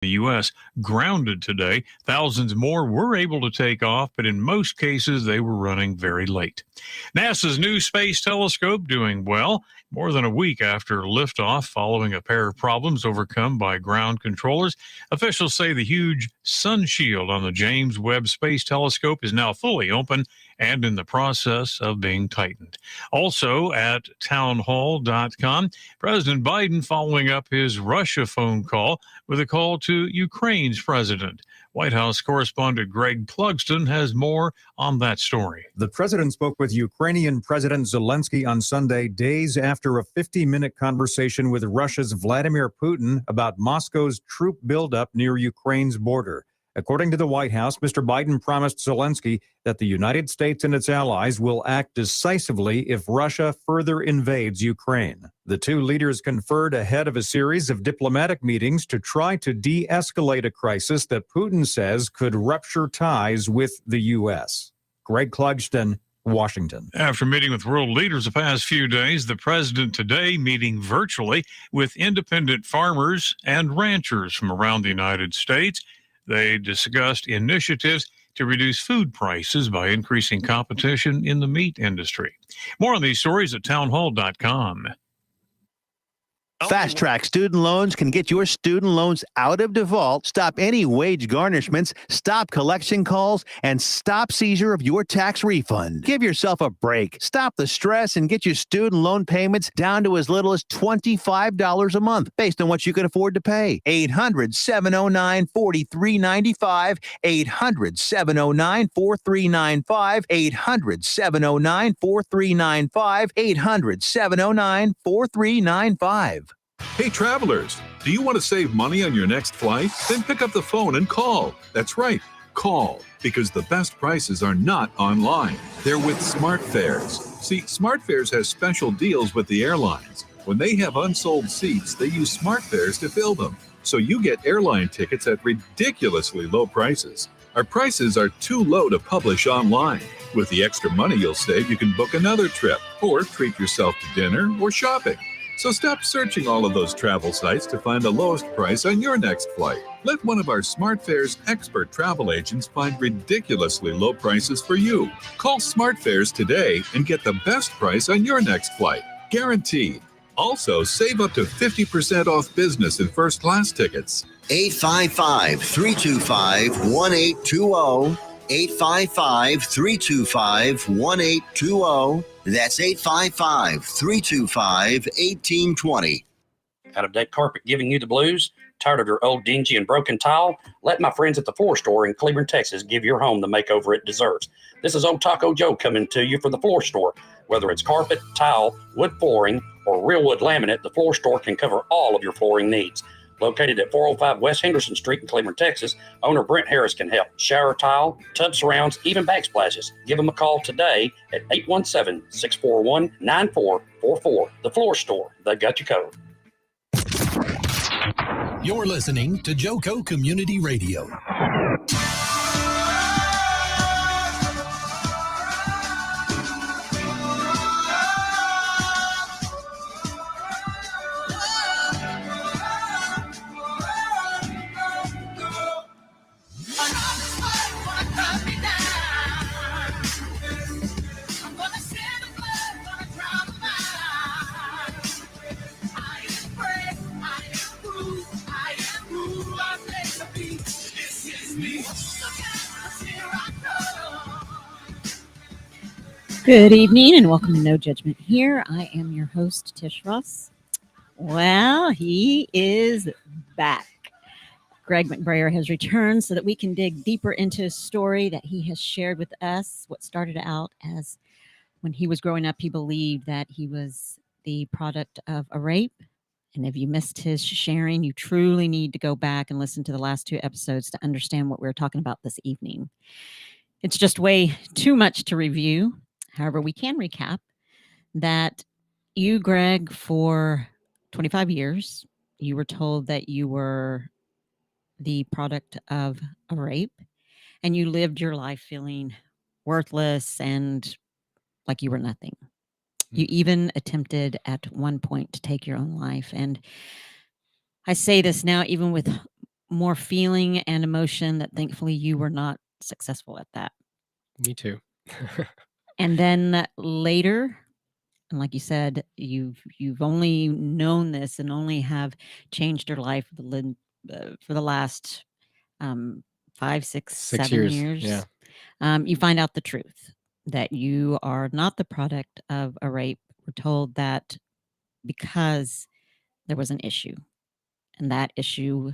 the U.S. grounded today. Thousands more were able to take off, but in most cases, they were running very late. NASA's new space telescope doing well, more than a week after liftoff following a pair of problems overcome by ground controllers. Officials say the huge sun shield on the James Webb Space Telescope is now fully open and in the process of being tightened. Also at townhall.com, President Biden following up his Russia phone call with a call to Ukraine's president. White House correspondent Greg Clugston has more on that story. The president spoke with Ukrainian President Zelensky on Sunday, days after a 50-minute conversation with Russia's Vladimir Putin about Moscow's troop buildup near Ukraine's border. According to the White House, Mr. Biden promised Zelensky that the United States and its allies will act decisively if Russia further invades Ukraine. The two leaders conferred ahead of a series of diplomatic meetings to try to de-escalate a crisis that Putin says could rupture ties with the U.S. Greg Clugston, Washington. After meeting with world leaders the past few days, the president today meeting virtually with independent farmers and ranchers from around the United States. They discussed initiatives to reduce food prices by increasing competition in the meat industry. More on these stories at townhall.com. Fast Track Student Loans can get your student loans out of default, stop any wage garnishments, stop collection calls, and stop seizure of your tax refund. Give yourself a break. Stop the stress and get your student loan payments down to as little as $25 a month based on what you can afford to pay. 800-709-4395, 800-709-4395, 800-709-4395, 800-709-4395. Hey travelers, do you want to save money on your next flight? Then pick up the phone and call. That's right, call, because the best prices are not online. They're with SmartFares. See, SmartFares has special deals with the airlines. When they have unsold seats, they use SmartFares to fill them. So you get airline tickets at ridiculously low prices. Our prices are too low to publish online. With the extra money you'll save, you can book another trip or treat yourself to dinner or shopping. So stop searching all of those travel sites to find the lowest price on your next flight. Let one of our SmartFares expert travel agents find ridiculously low prices for you. Call SmartFares today and get the best price on your next flight. Guaranteed. Also, save up to 50% off business and first class tickets. 855-325-1820. 855-325-1820. That's 855-325-1820. Out of dead carpet giving you the blues? Tired of your old dingy and broken tile? Let my friends at the Floor Store in Cleveland, Texas give your home the makeover it deserves. This is Old Taco Joe coming to you for the Floor Store. Whether it's carpet, tile, wood flooring, or real wood laminate, the Floor Store can cover all of your flooring needs. Located at 405 West Henderson Street in Cleveland, Texas, owner Brent Harris can help. Shower tile, tub surrounds, even backsplashes. Give him a call today at 817-641-9444. The Floor Store, they got you covered. You're listening to JoCo Community Radio. Good evening and welcome to No Judgment here. I am your host, Tish Ross. Well, he is back. Greg McBrayer has returned so that we can dig deeper into his story that he has shared with us. What started out as when he was growing up, he believed that he was the product of a rape. And if you missed his sharing, you truly need to go back and listen to the last two episodes to understand what we're talking about this evening. It's just way too much to review. However, we can recap that you, Greg, for 25 years, you were told that you were the product of a rape, and you lived your life feeling worthless and like you were nothing. You even attempted at one point to take your own life. And I say this now, even with more feeling and emotion that thankfully you were not successful at that. Me too. And then later, and like you said, you've only known this and only have changed your life for the last 5, 6, 6 7 years. years. Yeah. You find out the truth that you are not the product of a rape. We're told that because there was an issue, and that issue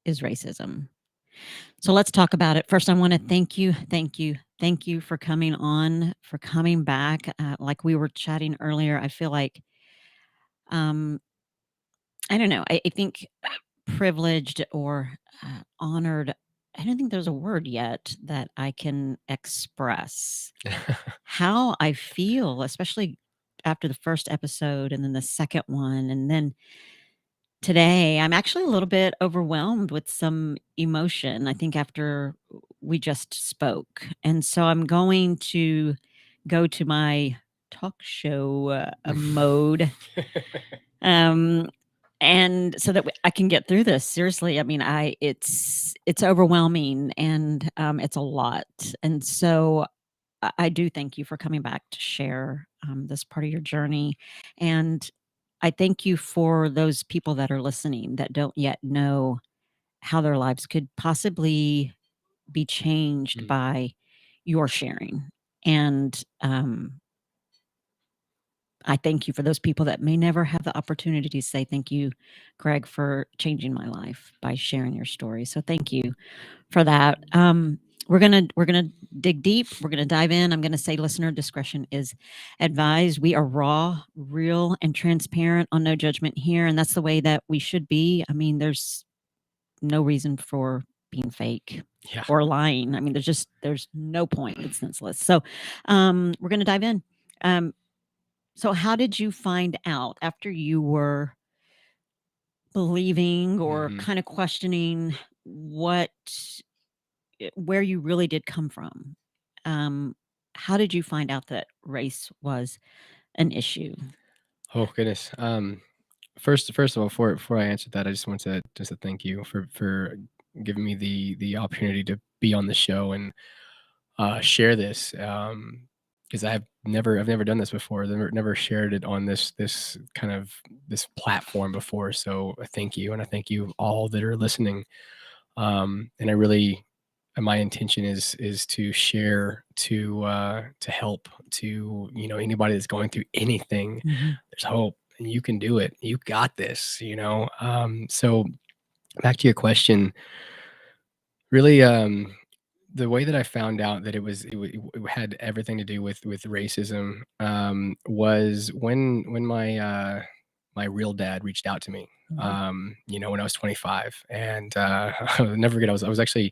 is racism. So let's talk about it. First, I want to thank you for coming on, for coming back. Like we were chatting earlier, I feel like, I don't know, I think privileged or honored. I don't think there's a word yet that I can express how I feel, especially after the first episode and then the second one. And then today, I'm actually a little bit overwhelmed with some emotion, I think, after we just spoke. And so I'm going to go to my talk show mode. And so that I can get through this. Seriously, I mean, it's overwhelming and it's a lot. And so I do thank you for coming back to share this part of your journey. And I thank you for those people that are listening that don't yet know how their lives could possibly be changed by your sharing. And I thank you for those people that may never have the opportunity to say thank you, Greg, for changing my life by sharing your story. So thank you for that. We're gonna dig deep. We're gonna dive in. I'm gonna say listener discretion is advised. We are raw, real, and transparent on No Judgment here, and that's the way that we should be. I mean, there's no reason for being fake or lying. I mean, there's no point. It's senseless. So we're gonna dive in. So how did you find out after you were believing or kind of questioning where you really did come from? How did you find out that race was an issue? Oh goodness. First of all, before I answer that, I just want to thank you for giving me the opportunity to be on the show and share this. Because I've never done this before. Never shared it on this kind of this platform before. So I thank you, and I thank you all that are listening. And I really, my intention is to share, to help, to anybody that's going through anything. There's hope, and you can do it. You got this. So back to your question. Really, the way that I found out that it had everything to do with racism was when my real dad reached out to me. When I was 25, and I'll never forget. I was actually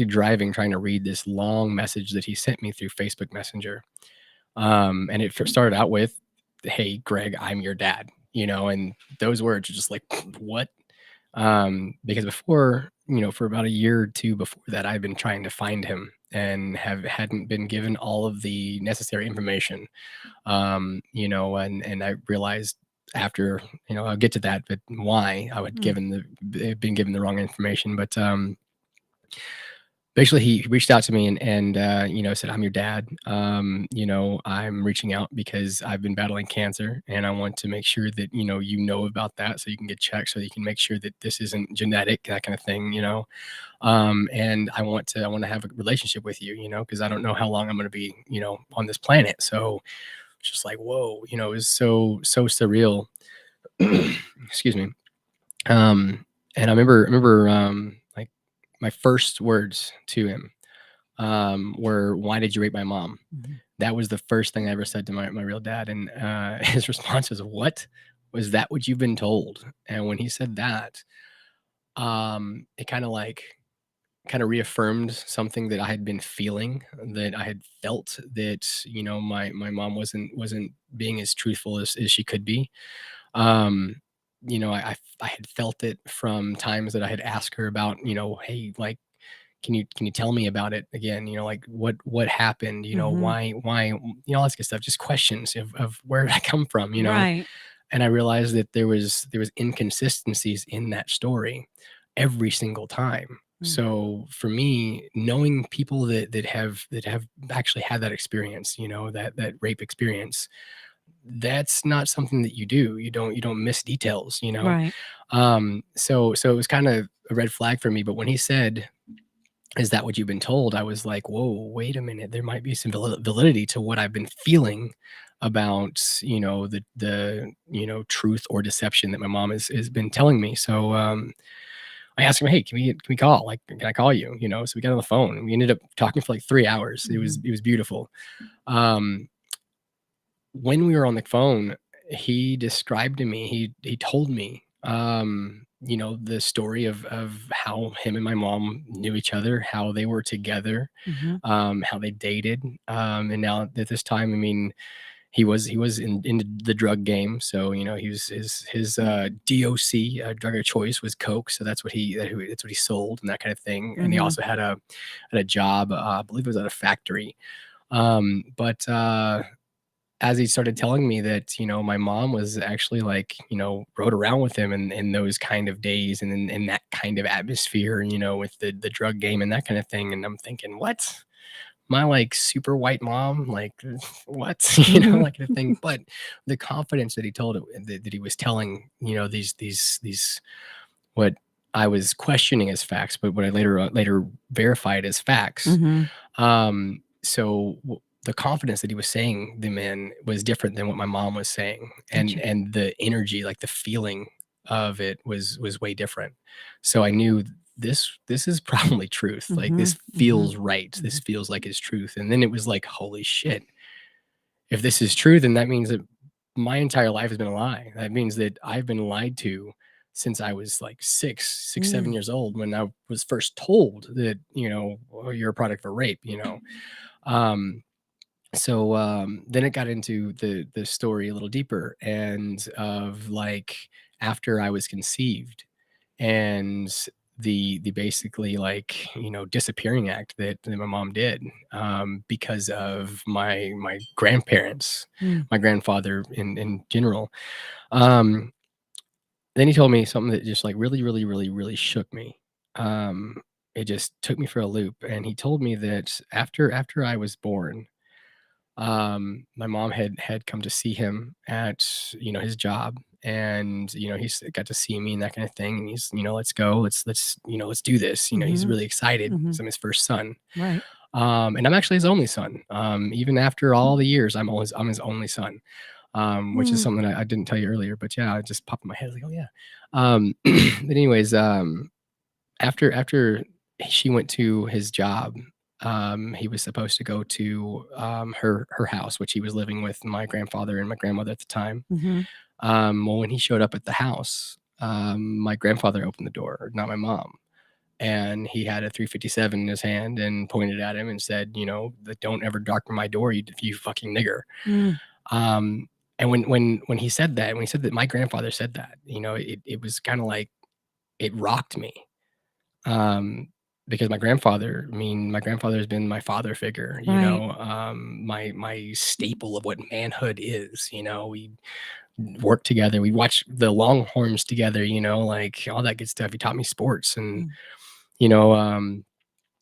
driving, trying to read this long message that he sent me through Facebook Messenger. And it first started out with, "Hey, Greg, I'm your dad." And those words are just like, what? Because before, for about a year or two before that, I've been trying to find him and hadn't been given all of the necessary information. And I realized after, I'll get to that, but why I would been given the wrong information. But basically he reached out to me and said, "I'm your dad. I'm reaching out because I've been battling cancer, and I want to make sure that you know about that, so you can get checked, so you can make sure that this isn't genetic, that kind of thing. And I want to have a relationship with you, because I don't know how long I'm going to be on this planet." So it's just like, whoa, it was so surreal. Excuse me. And I remember like my first words to him were, "Why did you rape my mom?" That was the first thing I ever said to my real dad. And his response was, "What? Was that what you've been told?" And when he said that, it kind of reaffirmed something that I had been feeling, that I had felt, that my mom wasn't being as truthful as she could be. I had felt it from times that I had asked her about, "Hey, like, can you tell me about it again? Like what happened? Why, all that good stuff, just questions of where did I come from, Right. And I realized that there was inconsistencies in that story. every single time. So for me, knowing people that have actually had that experience, that rape experience, that's not something that you do. You don't miss details, Right. So it was kind of a red flag for me. But when he said, "Is that what you've been told?" I was like, "Whoa, wait a minute. There might be some validity to what I've been feeling about, the truth or deception that my mom has been telling me." So I asked him, "Hey, can we call? Like, can I call you?" So we got on the phone and we ended up talking for like 3 hours. It was beautiful. When we were on the phone, he described to me, he told me, the story of how him and my mom knew each other, how they were together, how they dated. And now at this time, I mean, he was in the drug game. So, he was his DOC, drug of choice, was Coke. So that's what he sold and that kind of thing. And he also had a job, I believe it was at a factory. But as he started telling me that, my mom was actually like, rode around with him in those kind of days and in that kind of atmosphere, with the drug game and that kind of thing. And I'm thinking, what? My like super white mom, like what? Like kind of thing. But the confidence that he told it, that he was telling, these what I was questioning as facts, but what I later verified as facts. So the confidence that he was saying them in was different than what my mom was saying, and the energy, like the feeling of it was way different. So I knew this is probably truth. Like this feels right. This feels like his truth. And then it was like, holy shit. If this is true, then that means that my entire life has been a lie. That means that I've been lied to since I was like 7 years old, when I was first told that, "Oh, you're a product of rape," So then it got into the story a little deeper, and of like after I was conceived, and the basically like disappearing act that my mom did, because of my grandparents, my grandfather in general. Um, then he told me something that just like really, really, really, really shook me. It just took me for a loop, and he told me that after I was born, my mom had come to see him at his job, and he's got to see me and that kind of thing, and he's let's go, let's do this. He's really excited because I'm his first son. Right. And I'm actually his only son. Even after all the years, I'm his only son. Which is something I didn't tell you earlier, but yeah, it just popped in my head, like, oh yeah. But anyways, after she went to his job, he was supposed to go to her house, which he was living with my grandfather and my grandmother at the time. Well, when he showed up at the house, my grandfather opened the door, not my mom. And he had a 357 in his hand and pointed at him and said, don't ever darken my door, you fucking nigger. And when he said that, my grandfather said that, it was kind of like, it rocked me. Because my grandfather has been my father figure, my staple of what manhood is. We worked together, we watched the Longhorns together, like all that good stuff. He taught me sports, and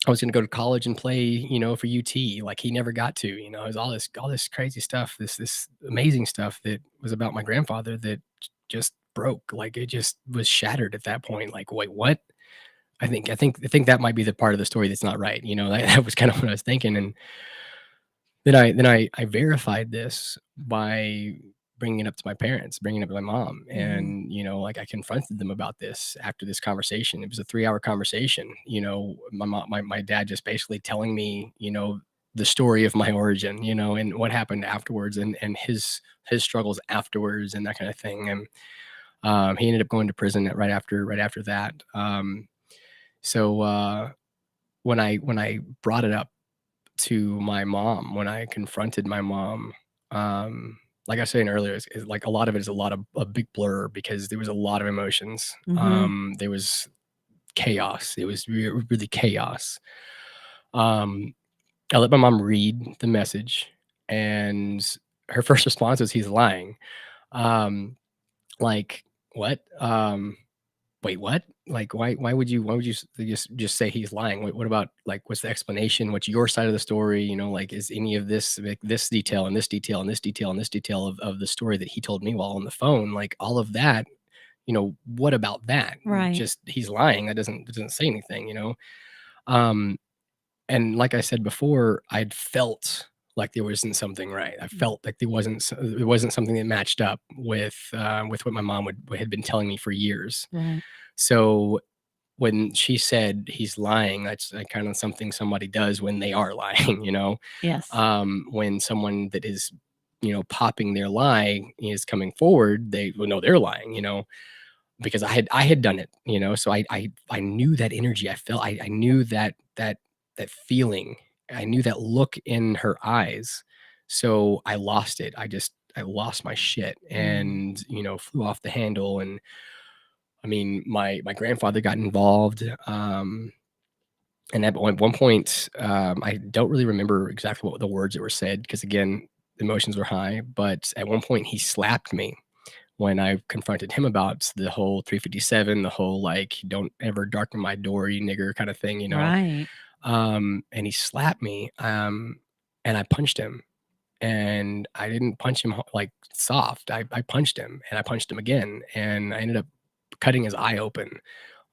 I was going to go to college and play, for UT. Like he never got to, it was all this crazy stuff, this amazing stuff that was about my grandfather that just broke. Like it just was shattered at that point. Like, wait, what? I think that might be the part of the story that's not right. That was kind of what I was thinking. And then I verified this by bringing it up to my parents, bringing it up to my mom. And, like I confronted them about this after this conversation. It was a 3-hour conversation. My dad just basically telling me, the story of my origin, and what happened afterwards, and his struggles afterwards and that kind of thing. And he ended up going to prison right after that. So when I brought it up to my mom, when I confronted my mom, like I was saying earlier, is like a lot of it is a big blur, because there was a lot of emotions. There was chaos. It was really chaos. I let my mom read the message, and her first response was, "He's lying." Like, what? wait, what? Like, why would you just say he's lying? What about, like, what's the explanation? What's your side of the story? You know, like, is any of this, like, this detail and this detail and this detail and this detail of the story that he told me while on the phone, like, all of that, you know, what about that? Right. Just, he's lying. That doesn't say anything, you know? Um, and like I said before, I'd felt like there wasn't something right. I felt like there wasn't something that matched up with what my mom had been telling me for years. Right. So when she said he's lying, that's kind of something somebody does when they are lying, you know. Yes. When someone that is, you know, popping their lie is coming forward, they will know they're lying, you know, because I had done it, you know. So I knew that energy. I felt, I knew that feeling. I knew that look in her eyes. So I lost it. I lost my shit and, you know, flew off the handle. And I mean, my grandfather got involved. And at one point, I don't really remember exactly what the words that were said because, again, the emotions were high. But at one point, he slapped me when I confronted him about the whole 357, the whole, like, don't ever darken my door, you nigger kind of thing, you know? Right. And he slapped me, and I punched him. And I didn't punch him like soft. I punched him and I punched him again. And I ended up cutting his eye open.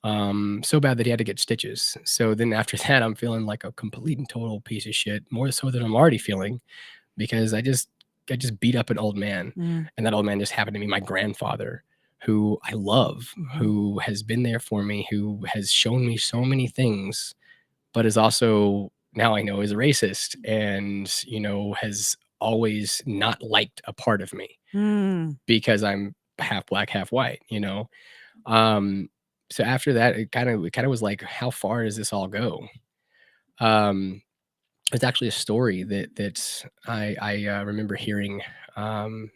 So bad that he had to get stitches. So then after that, I'm feeling like a complete and total piece of shit, more so than I'm already feeling, because I just beat up an old man. And that old man just happened to be my grandfather, who I love, who has been there for me, who has shown me so many things, but is also, now I know, is a racist and, you know, has always not liked a part of me because I'm half black, half white, you know? So after that, it kind of was like, how far does this all go? It's actually a story that I remember hearing, and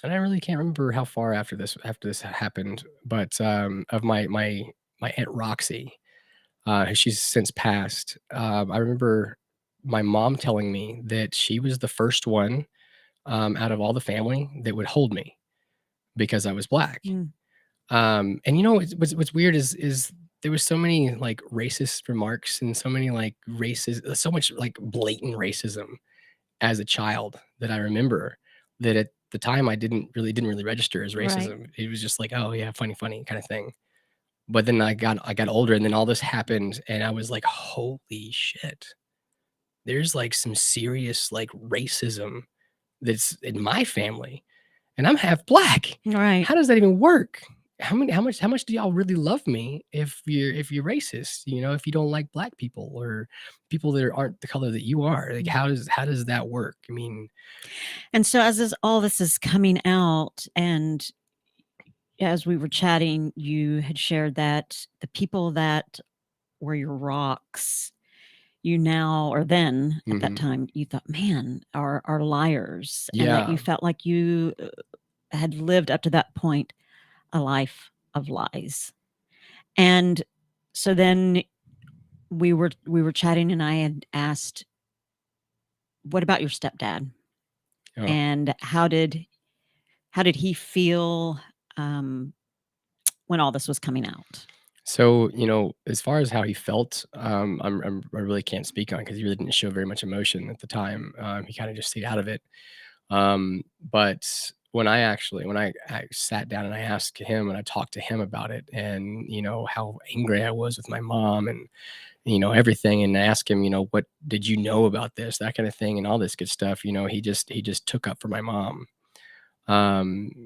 I really can't remember how far after this happened, but of my Aunt Roxy, she's since passed. I remember my mom telling me that she was the first one out of all the family that would hold me because I was black. And you know what's weird is there was so many like racist remarks and so many like so much like blatant racism as a child that I remember that at the time I didn't really register as racism. It was just like, oh yeah, funny kind of thing. But then I got older and then all this happened and I was like, holy shit. There's like some serious like racism that's in my family and I'm half black. Right. How does that even work? How much do y'all really love me if you're racist, you know, if you don't like black people or people that aren't the color that you are? Like how does that work? I mean, And so as all this is coming out, and as we were chatting, you had shared that the people that were your rocks, you now, or then at that time, you thought, man, are liars. And that you felt like you had lived up to that point a life of lies. And so then we were chatting and I had asked, what about your stepdad? Oh. And how did he feel when all this was coming out? So, you know, as far as how he felt, I really can't speak on because he really didn't show very much emotion at the time. He kind of just stayed out of it. But when I sat down and I asked him and I talked to him about it and, you know, how angry I was with my mom and, you know, everything. And I asked him, you know, what did you know about this, that kind of thing and all this good stuff. You know, he just took up for my mom.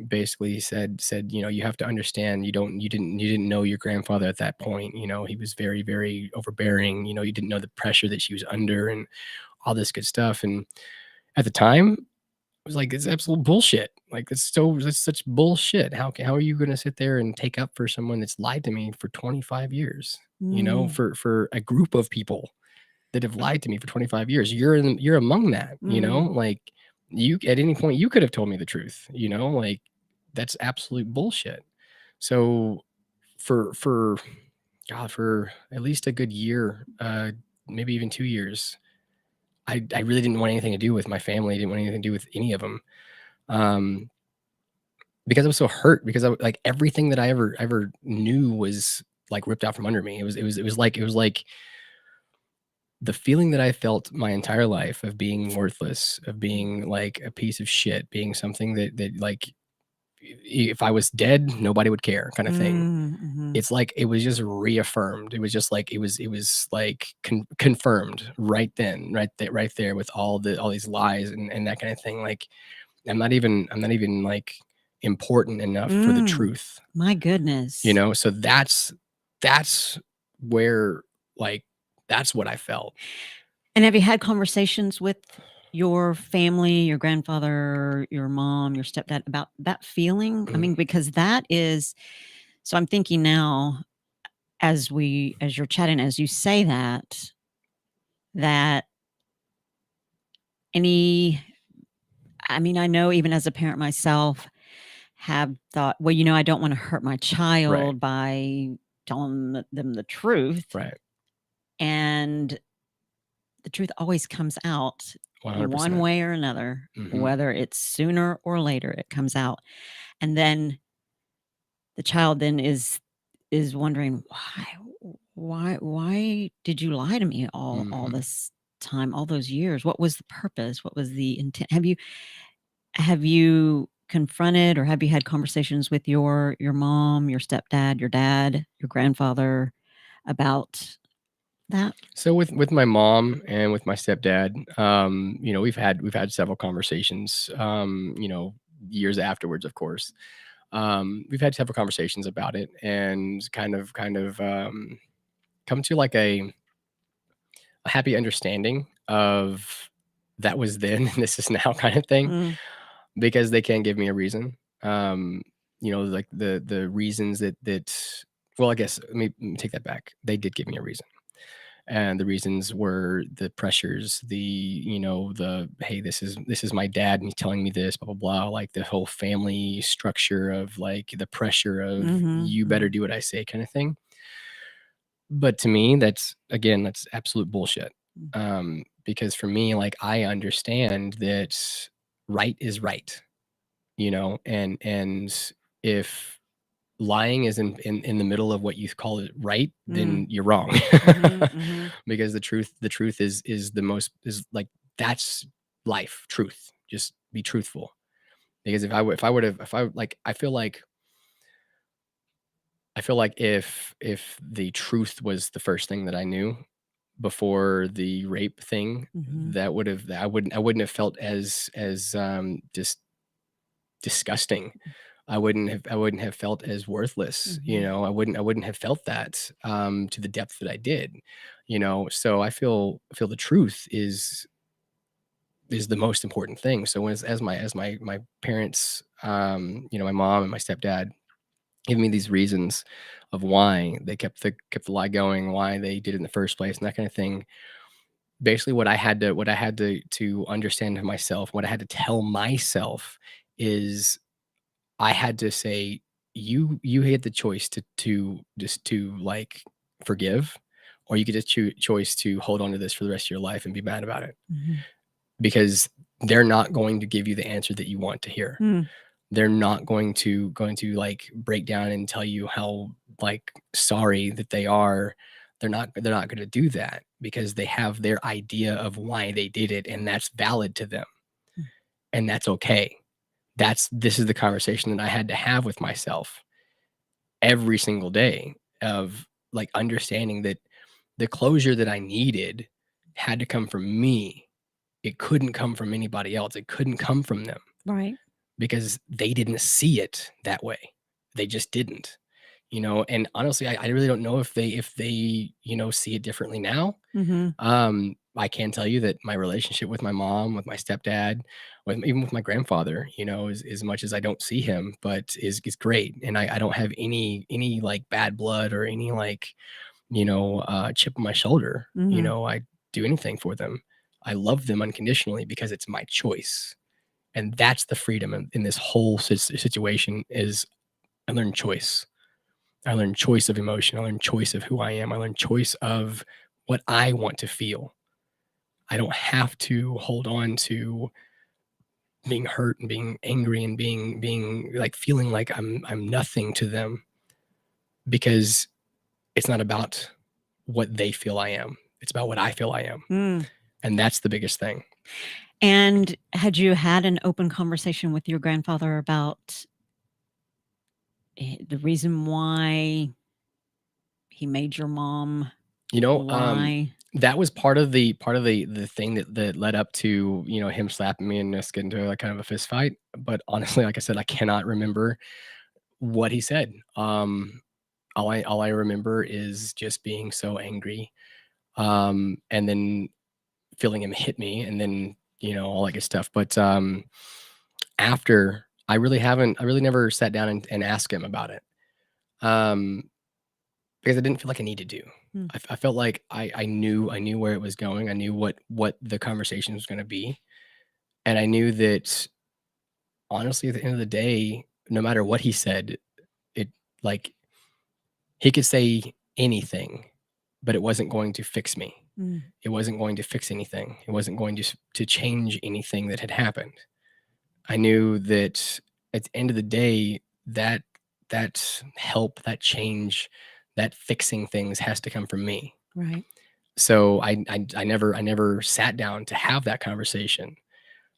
Basically said, you know, you have to understand, you didn't know your grandfather at that point. You know, he was very, very overbearing. You know, you didn't know the pressure that she was under and all this good stuff. And at the time, I was like, it's absolute bullshit. Like, that's such bullshit. How are you going to sit there and take up for someone that's lied to me for 25 years? You know, for a group of people that have lied to me for 25 years, you're among that, you know, like you, at any point you could have told me the truth, you know, like that's absolute bullshit. So for at least a good year, maybe even 2 years, I really didn't want anything to do with my family. I didn't want anything to do with any of them. because I was so hurt, because I like everything that I ever knew was like ripped out from under me. It was like the feeling that I felt my entire life of being worthless, of being like a piece of shit, being something that like if I was dead, nobody would care, kind of thing. Mm-hmm. It's like it was just reaffirmed. It was just like it was like confirmed right then, right there with all these lies and that kind of thing. Like I'm not even like important enough for the truth. My goodness. You know, so that's where like that's what I felt. And have you had conversations with your family, your grandfather, your mom, your stepdad about that feeling? I mean, because that is, so I'm thinking now as you're chatting, as you say that I mean, I know even as a parent myself have thought, well, I don't want to hurt my child by telling them the truth. Right. And the truth always comes out 100%. one way or another, whether it's sooner or later, it comes out. And then the child then is wondering, why did you lie to me all this time, all those years? What was the purpose? What was the intent? Have you confronted or have you had conversations with your mom, your stepdad, your dad, your grandfather about that? So with my mom and with my stepdad, we've had several conversations, years afterwards, of course. We've had several conversations about it and kind of come to like a happy understanding of that was then and this is now kind of thing, because they can't give me a reason. Like the reasons that well, I guess let me take that back. They did give me a reason. And the reasons were the pressures, the hey, this is my dad and he's telling me this, blah blah blah, like the whole family structure of like the pressure of you better do what I say kind of thing. But to me, that's absolute bullshit. Because for me, like I understand that right is right, and if lying is in the middle of what you call it right, then you're wrong. Because the truth is the most, is like, that's life, truth. Just be truthful. Because I feel like if the truth was the first thing that I knew before the rape thing, I wouldn't have felt as just disgusting. I wouldn't have felt as worthless. I wouldn't have felt that to the depth that I did. So I feel the truth is the most important thing. So as my parents, my mom and my stepdad give me these reasons of why they kept the lie going, why they did it in the first place, and that kind of thing. Basically, what I had to understand to myself, what I had to tell myself is, I had to say, you had the choice to like forgive, or you could just choice to hold on to this for the rest of your life and be mad about it. Because they're not going to give you the answer that you want to hear. They're not going to like break down and tell you how like sorry that they are. They're not going to do that, because they have their idea of why they did it, and that's valid to them. And that's okay. This is the conversation that I had to have with myself every single day, of like understanding that the closure that I needed had to come from me. It couldn't come from anybody else. It couldn't come from them. Right. Because they didn't see it that way. They just didn't, and honestly, I really don't know if they see it differently now. I can tell you that my relationship with my mom, with my stepdad, even with my grandfather, as much as I don't see him, but is great. And I don't have any like bad blood or any like, chip on my shoulder. I do anything for them. I love them unconditionally because it's my choice. And that's the freedom in this whole situation is I learned choice. I learned choice of emotion. I learned choice of who I am. I learned choice of what I want to feel. I don't have to hold on to being hurt and being angry and being like feeling like I'm nothing to them, because it's not about what they feel I am. It's about what I feel I am. And that's the biggest thing. And had you had an open conversation with your grandfather about the reason why he made your mom? Why? That was part of the thing that led up to, him slapping me and us getting into like kind of a fist fight. But honestly, like I said, I cannot remember what he said. All I remember is just being so angry, and then feeling him hit me, and then all that good stuff. But after, I really never sat down and asked him about it, because I didn't feel like I needed to. I felt like I knew where it was going. I knew what the conversation was going to be, and I knew that honestly, at the end of the day, no matter what he said, it like he could say anything, but it wasn't going to fix me. It wasn't going to fix anything. It wasn't going to change anything that had happened. I knew that at the end of the day, that help, that change, that fixing things has to come from me. Right. So I never sat down to have that conversation.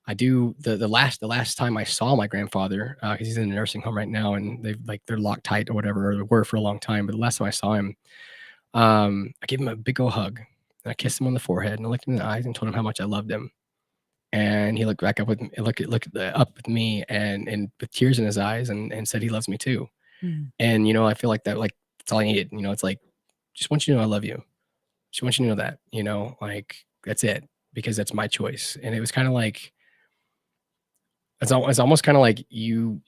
I do the last time I saw my grandfather, because he's in a nursing home right now, and they're locked tight or whatever, or they were for a long time. But the last time I saw him, I gave him a big old hug. And I kissed him on the forehead, and I looked him in the eyes and told him how much I loved him. And he looked back up with me, up with me, and with tears in his eyes, and said he loves me too. And I feel like that, like, that's all I needed. It's like, just want you to know I love you. Just want you to know that, like, that's it, because that's my choice. And it was kind of like, it's almost kind of like you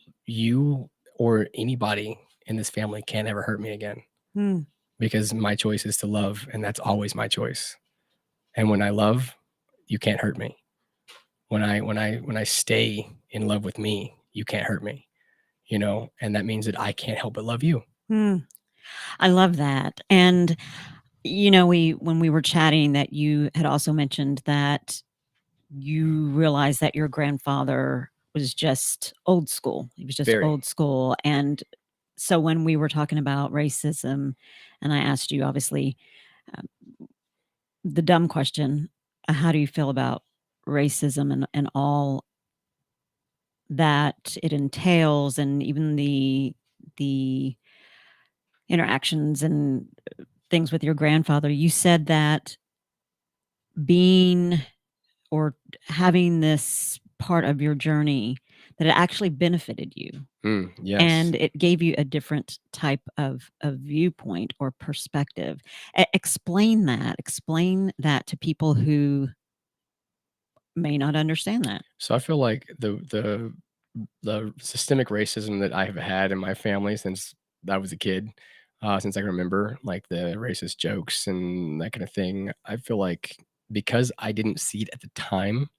or anybody in this family can't ever hurt me again. Because my choice is to love, and that's always my choice. And when I love, you can't hurt me. When I stay in love with me, you can't hurt me. And that means that I can't help but love you. I love that. And when we were chatting, that you had also mentioned that you realized that your grandfather was just old school. He was just Very. old school. And so when we were talking about racism, and I asked you, obviously, the dumb question, how do you feel about racism and all that it entails, and even the interactions and things with your grandfather? You said that being or having this part of your journey, that it actually benefited you. Yes. And it gave you a different type of viewpoint or perspective. Explain that to people who may not understand that. So I feel like the systemic racism that I have had in my family since I was a kid, since I can remember, like the racist jokes and that kind of thing, I feel like because I didn't see it at the time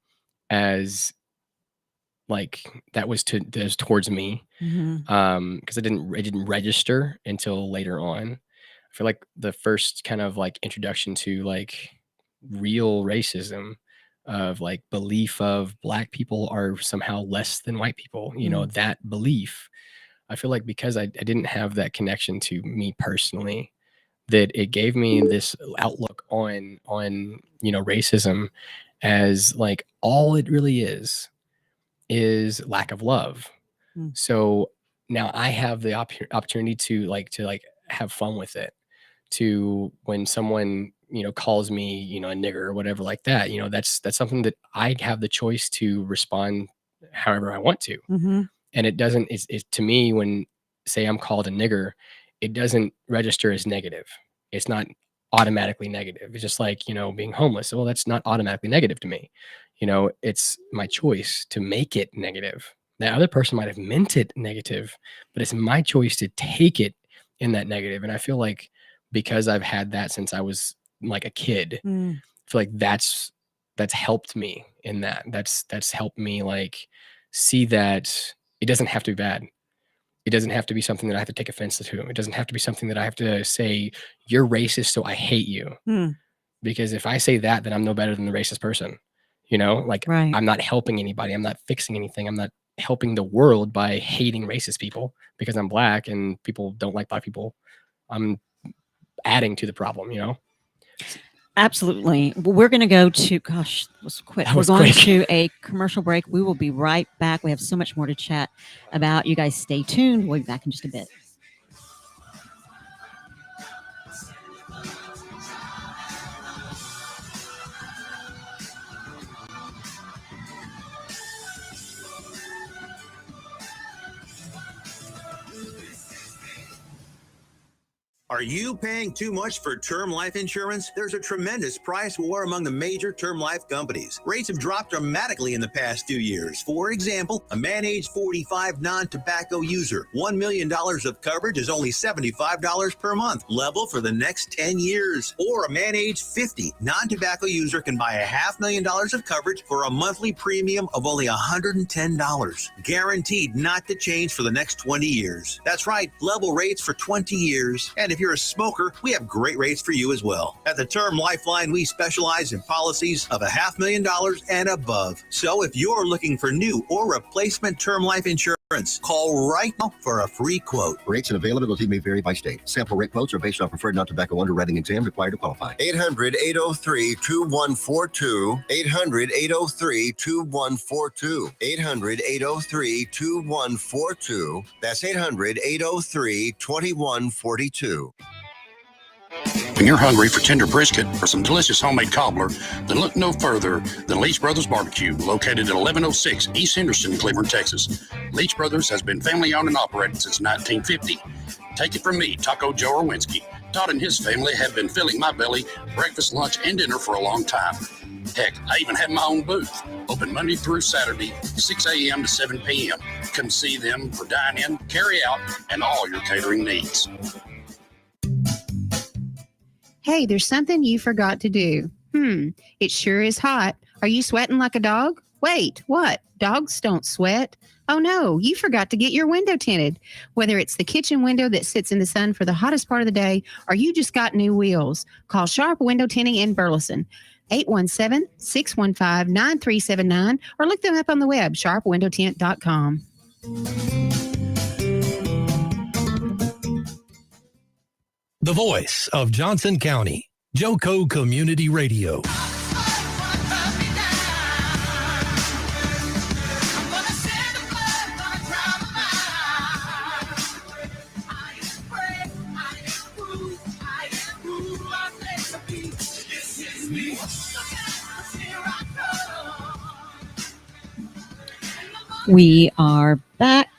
as like that was towards me, because it didn't register until later on. I feel like the first kind of like introduction to like real racism, of like belief of Black people are somehow less than white people, that belief, I feel like because I didn't have that connection to me personally, that it gave me this outlook on racism as like all it really is lack of love. So now I have the opportunity to have fun with it. To when someone calls me a nigger or whatever like that, that's something that I have the choice to respond however I want to. And it doesn't, it's to me, when say I'm called a nigger, it doesn't register as negative. It's not automatically negative. It's just like, being homeless. Well, that's not automatically negative to me. It's my choice to make it negative. That other person might have meant it negative, but it's my choice to take it in that negative. And I feel like because I've had that since I was like a kid, I feel like that's helped me in that. That's helped me like see that it doesn't have to be bad. It doesn't have to be something that I have to take offense to. It doesn't have to be something that I have to say, you're racist, so I hate you. Because if I say that, then I'm no better than the racist person. You know, like Right. I'm not helping anybody. I'm not fixing anything. I'm not helping the world by hating racist people because I'm black and people don't like black people. I'm adding to the problem, you know? Absolutely. Well, we're going to go to, gosh, that was quick. That We're was going quick. to a commercial break. We will be right back. We have so much more to chat about. You guys stay tuned. We'll be back in just a bit. Are you paying too much for term life insurance? There's a tremendous price war among the major term life companies. Rates have dropped dramatically in the past few years. For example, a man age 45 non-tobacco user, $1 million of coverage is only $75 per month, level for the next 10 years. Or a man age 50 non-tobacco user can buy $500,000 of coverage for a monthly premium of only $110, guaranteed not to change for the next 20 years. That's right, level rates for 20 years. And if you're a smoker, we have great rates for you as well. At the Term Lifeline, we specialize in policies of $500,000 and above. So if you're looking for new or replacement term life insurance, call right now for a free quote. Rates and availability may vary by state. Sample rate quotes are based on preferred non-tobacco underwriting exam required to qualify. 800-803-2142. 800-803-2142. 800-803-2142. That's 800-803-2142. When you're hungry for tender brisket or some delicious homemade cobbler, then look no further than Leach Brothers Barbecue, located at 1106 East Henderson, Cleveland, Texas. Leach Brothers has been family-owned and operated since 1950. Take it from me, Taco Joe Orwinski. Todd and his family have been filling my belly breakfast, lunch, and dinner for a long time. Heck, I even have my own booth, open Monday through Saturday, 6 a.m. to 7 p.m. Come see them for dine-in, carry-out, and all your catering needs. Hey, there's something you forgot to do. It sure is hot. Are you sweating like a dog? Wait, what? Dogs don't sweat. Oh no, you forgot to get your window tinted. Whether it's the kitchen window that sits in the sun for the hottest part of the day, or you just got new wheels, call Sharp Window Tinting in Burleson. 817-615-9379, or look them up on the web, sharpwindowtint.com. The voice of Johnson County, Joco Community Radio. We are back.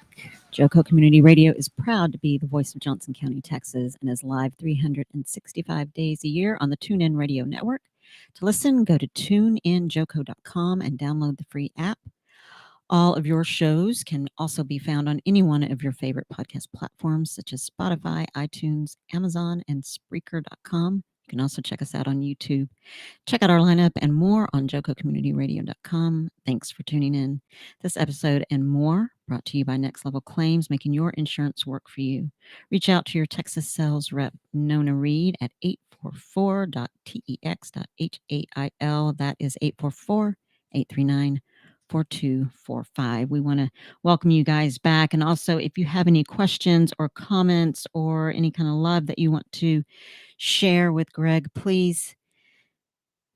Joco Community Radio is proud to be the voice of Johnson County, Texas, and is live 365 days a year on the TuneIn Radio Network. To listen, go to tuneinjoco.com and download the free app. All of your shows can also be found on any one of your favorite podcast platforms, such as Spotify, iTunes, Amazon, and Spreaker.com. You can also check us out on YouTube. Check out our lineup and more on jococommunityradio.com. Thanks for tuning in. This episode and more brought to you by Next Level Claims, making your insurance work for you. Reach out to your Texas sales rep, Nona Reed, at 844.tex.hail. That is 844-839-4245. We want to welcome you guys back. And also, if you have any questions or comments or any kind of love that you want to share with Greg, please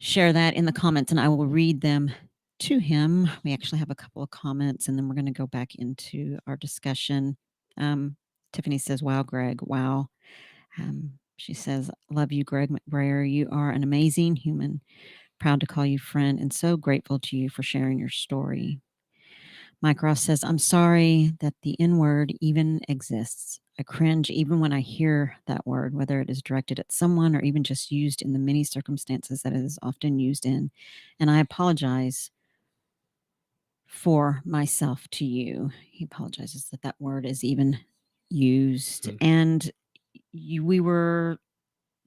share that in the comments and I will read them to him. We actually have a couple of comments and then we're going to go back into our discussion. Tiffany says, wow, Greg, wow. She says, love you, Greg McBrayer. You are an amazing human. Proud to call you friend and so grateful to you for sharing your story. Mike Ross says, I'm sorry that the N-word even exists. I cringe even when I hear that word, whether it is directed at someone or even just used in the many circumstances that it is often used in. And I apologize for myself to you. He apologizes that that word is even used. And we were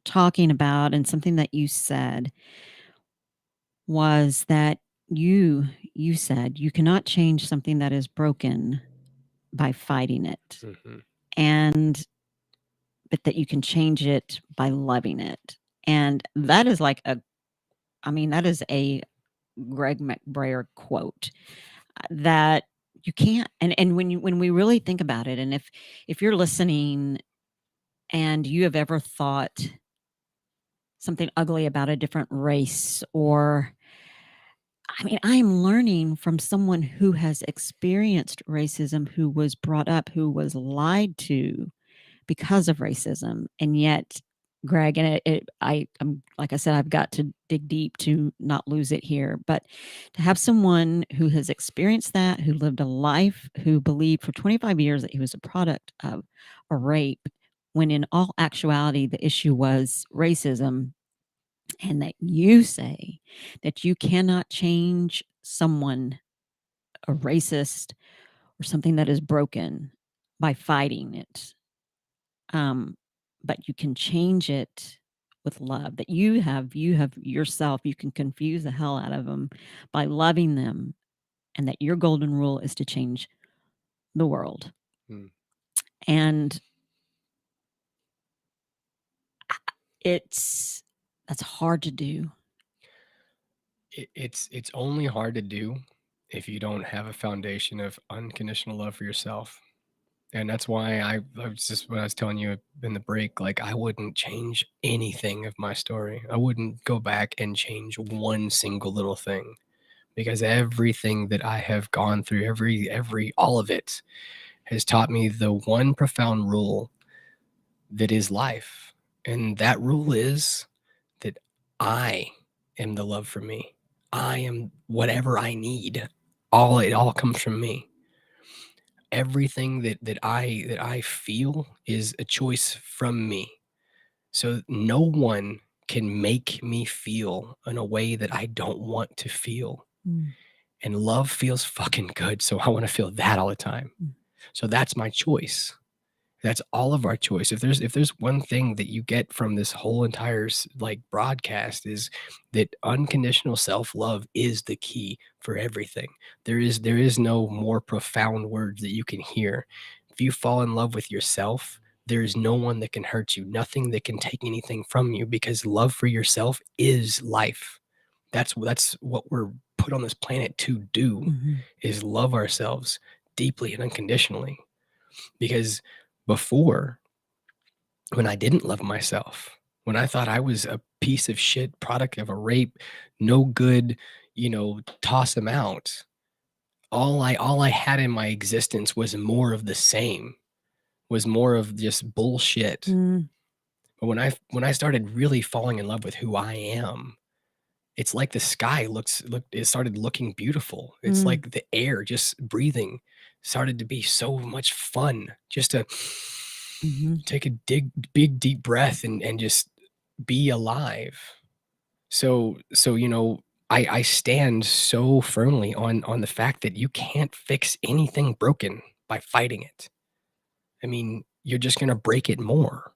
talking about, and something that you said was that you said you cannot change something that is broken by fighting it. But that you can change it by loving it. And that is like that is a Greg McBrayer quote that you can't. And when we really think about it, and if you're listening and you have ever thought something ugly about a different race, or I mean, I am learning from someone who has experienced racism, who was brought up, who was lied to because of racism, and yet, Greg, and I'm like I said, I've got to dig deep to not lose it here, but to have someone who has experienced that, who lived a life, who believed for 25 years that he was a product of a rape, when in all actuality the issue was racism, and that you say that you cannot change someone, a racist or something that is broken, by fighting it. But you can change it with love, that you have yourself, you can confuse the hell out of them by loving them, and that your golden rule is to change the world. And that's hard to do. It's only hard to do if you don't have a foundation of unconditional love for yourself. And that's why I was just, when I was telling you in the break, like, I wouldn't change anything of my story. I wouldn't go back and change one single little thing, because everything that I have gone through, all of it has taught me the one profound rule that is life. And that rule is that I am the love for me. I am whatever I need. It all comes from me. Everything that I feel is a choice from me. So no one can make me feel in a way that I don't want to feel. And love feels fucking good, so I want to feel that all the time. So that's my choice. That's all of our choice. If there's one thing that you get from this whole entire broadcast, is that unconditional self-love is the key for everything. There is no more profound words that you can hear. If you fall in love with yourself, there is no one that can hurt you, nothing that can take anything from you, because love for yourself is life. That's what we're put on this planet to do, is love ourselves deeply and unconditionally. Because before, when I didn't love myself, when I thought I was a piece of shit, product of a rape, no good, toss them out, all I had in my existence was more of the same, was more of just bullshit. But when I started really falling in love with who I am, it's like the sky it started looking beautiful. It's like the air, just breathing, started to be so much fun, just to take a big deep breath and just be alive. So I stand so firmly on the fact that you can't fix anything broken by fighting it. I mean, you're just gonna break it more.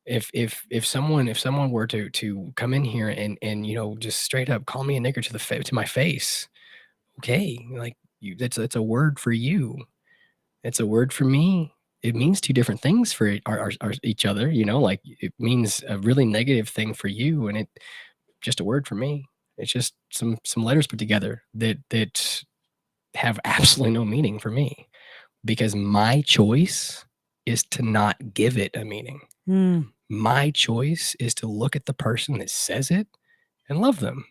If someone were to come in here and just straight up call me a nigger to my face, okay, like, that's a word for you. It's a word for me. It means two different things for our each other. Like, it means a really negative thing for you, and it just a word for me. It's just some letters put together that have absolutely no meaning for me, because my choice is to not give it a meaning. My choice is to look at the person that says it and love them.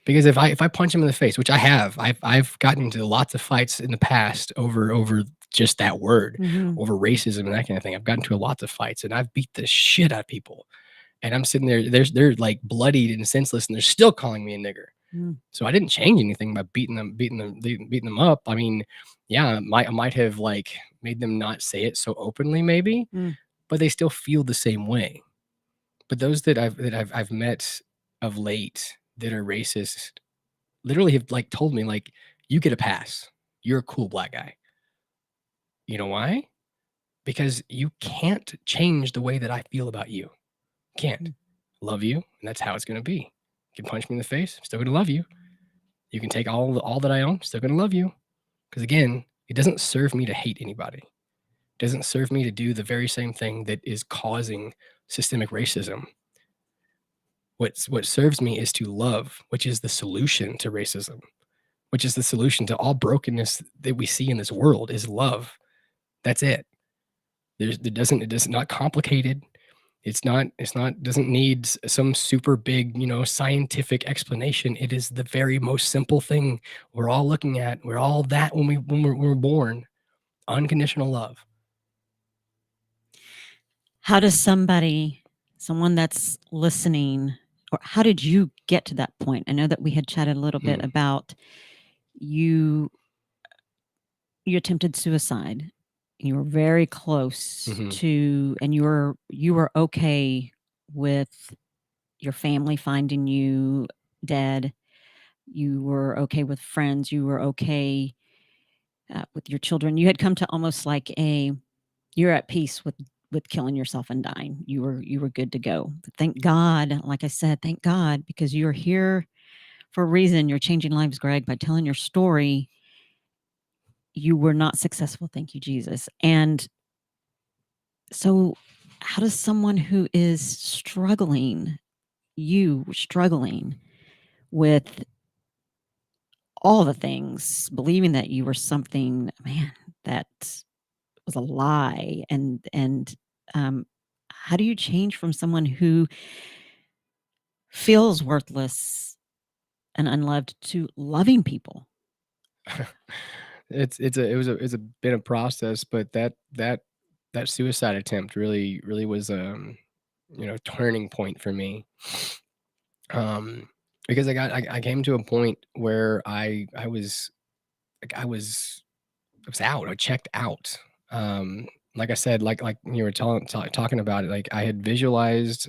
Because if I punch him in the face, which I have, I've gotten into lots of fights in the past over just that word, over racism and that kind of thing. I've gotten into lots of fights, and I've beat the shit out of people. And I'm sitting there, they're like bloodied and senseless, and they're still calling me a nigger. So I didn't change anything by beating them up. I mean, yeah, I might have like made them not say it so openly, maybe, but they still feel the same way. But those that I've met of late that are racist literally have like told me, like, you get a pass. You're a cool black guy. You know why? Because you can't change the way that I feel about you. Can't. Love you, and that's how it's going to be. You can punch me in the face, I'm still going to love you. You can take all that I own, still going to love you. Because again, it doesn't serve me to hate anybody. It doesn't serve me to do the very same thing that is causing systemic racism. What serves me is to love, which is the solution to racism, which is the solution to all brokenness that we see in this world is love. That's it. It's not complicated. Doesn't need some super big, scientific explanation. It is the very most simple thing we're all looking at. We're all that when we're born. Unconditional love. How does someone that's listening, or how did you get to that point? I know that we had chatted a little bit about you attempted suicide. You were very close to, and you were okay with your family finding you dead. You were okay with friends. You were okay with your children. You had come to almost like you're at peace with killing yourself and dying. You were good to go. But thank God, like I said, thank God, because you're here for a reason. You're changing lives, Greg, by telling your story. You were not successful. Thank you, Jesus. And so how does someone who is struggling with all the things, believing that you were something, man, that was a lie, and how do you change from someone who feels worthless and unloved to loving people? It's been a process, but that suicide attempt really was turning point for me. Because I came to a point where I was out. I checked out. Like I said, like you were talking about it, like I had visualized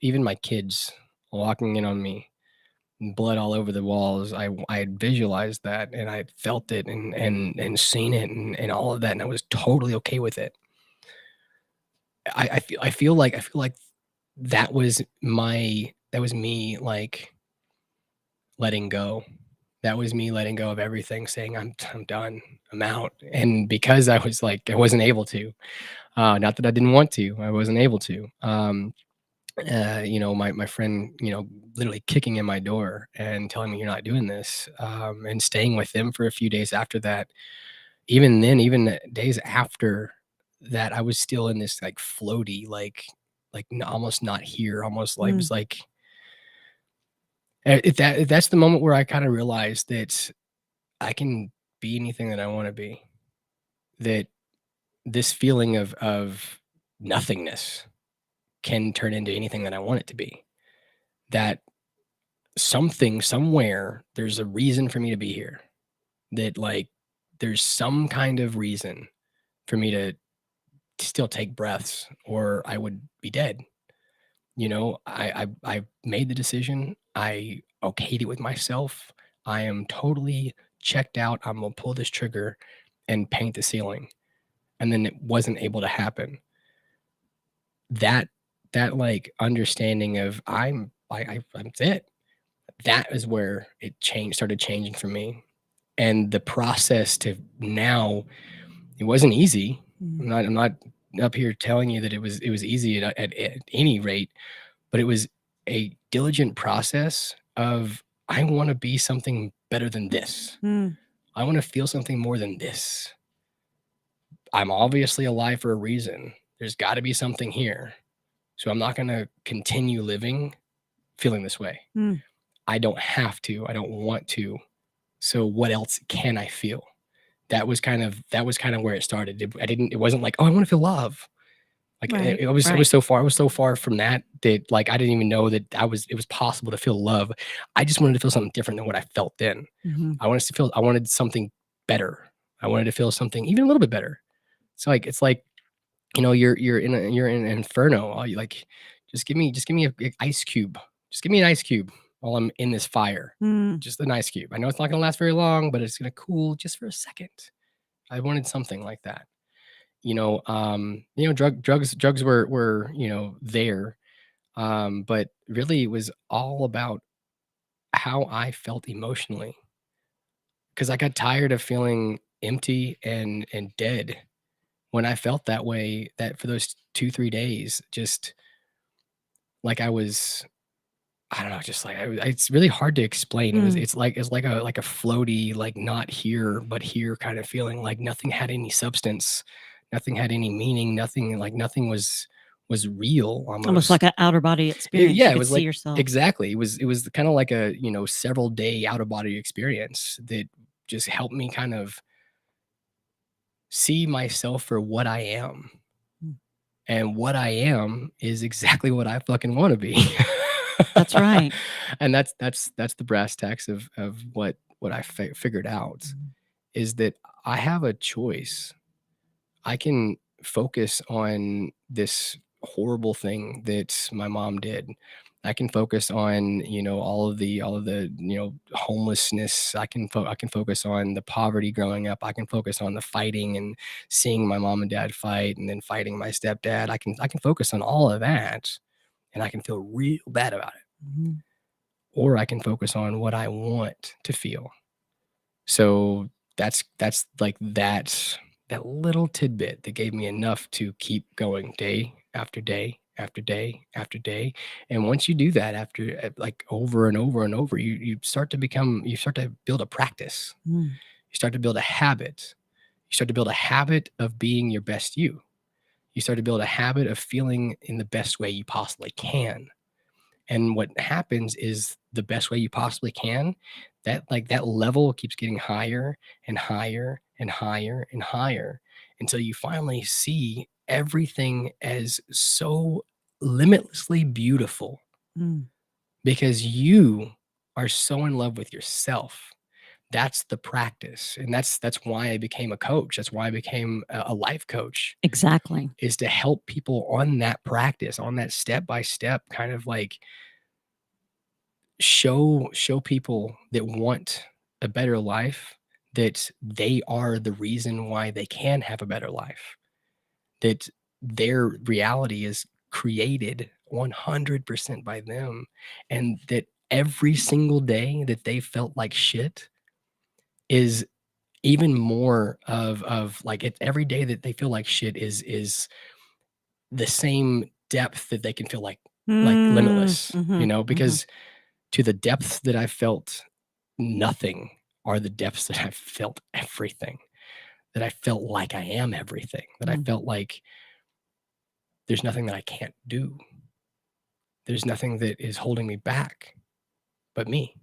even my kids walking in on me, blood all over the walls. I had visualized that, and I had felt it and seen it and all of that, and I was totally okay with it. I feel like that was me, like letting go. That was me letting go of everything, saying I'm done, I'm out. And because I was like, I wasn't able to, not that I didn't want to, I wasn't able to. My friend, literally kicking in my door and telling me you're not doing this, and staying with them for a few days after that. Even then, even days after that, I was still in this like floaty, like almost not here, almost like it was like. If that's the moment where I kind of realized that I can be anything that I want to be, that this feeling of nothingness can turn into anything that I want it to be, that something somewhere, there's a reason for me to be here, that like there's some kind of reason for me to still take breaths or I would be dead. I made the decision. I okayed it with myself. I am totally checked out. I'm gonna pull this trigger and paint the ceiling. And then it wasn't able to happen. That like understanding of I'm it. That is where it started changing for me. And the process to now, it wasn't easy. I'm not up here telling you that it was easy at any rate, but it was a diligent process of I want to be something better than this. I want to feel something more than this. I'm obviously alive for a reason. There's got to be something here. So I'm not going to continue living feeling this way. I don't have to. I don't want to. So what else can I feel? That was kind of where it started. It wasn't like, oh, I want to feel love. Like it was so far from that like I didn't even know that it was possible to feel love. I just wanted to feel something different than what I felt then. I wanted something better. I wanted to feel something even a little bit better. So like it's like, you're in an inferno. You like just give me an ice cube. Just give me an ice cube while I'm in this fire. Just an ice cube. I know it's not gonna last very long, but it's gonna cool just for a second. I wanted something like that. Drugs were there, but really it was all about how I felt emotionally, because I got tired of feeling empty and dead. When I felt that way, that for those 2-3 days, just like I was I don't know, just like it's really hard to explain. Mm. It's like a floaty, like not here but here kind of feeling. Like nothing had any substance, nothing had any meaning, nothing was real almost. Almost like an outer body experience. Yeah, You it could was see like yourself. exactly. It was kind of like a several day out of body experience that just helped me kind of see myself for what I am. And what I am is exactly what I fucking want to be. That's right. And that's the brass tacks of what I figured out is that I have a choice. I can focus on this horrible thing that my mom did. I can focus on, all of the, homelessness. I can focus on the poverty growing up. I can focus on the fighting and seeing my mom and dad fight and then fighting my stepdad. I can focus on all of that and I can feel real bad about it. Or I can focus on what I want to feel. So that's like that little tidbit that gave me enough to keep going day after day after day after day. And once you do that after like over and over and over, you start to build a practice. You start to build a habit. You start to build a habit of being your best you. You start to build a habit of feeling in the best way you possibly can. And what happens is the best way you possibly can, that level keeps getting higher and higher and higher and higher until you finally see everything as so limitlessly beautiful because you are so in love with yourself. That's the practice. And that's why I became a coach. That's why I became a life coach. Exactly. Is to help people on that practice, on that step-by-step kind of like show people that want a better life that they are the reason why they can have a better life. That their reality is created 100% by them. And that every single day that they felt like shit is even more of like every day that they feel like shit is the same depth that they can feel like limitless, because to the depths that I felt nothing are the depths that I felt everything, that I felt like I am everything, that I felt like there's nothing that I can't do. There's nothing that is holding me back but me.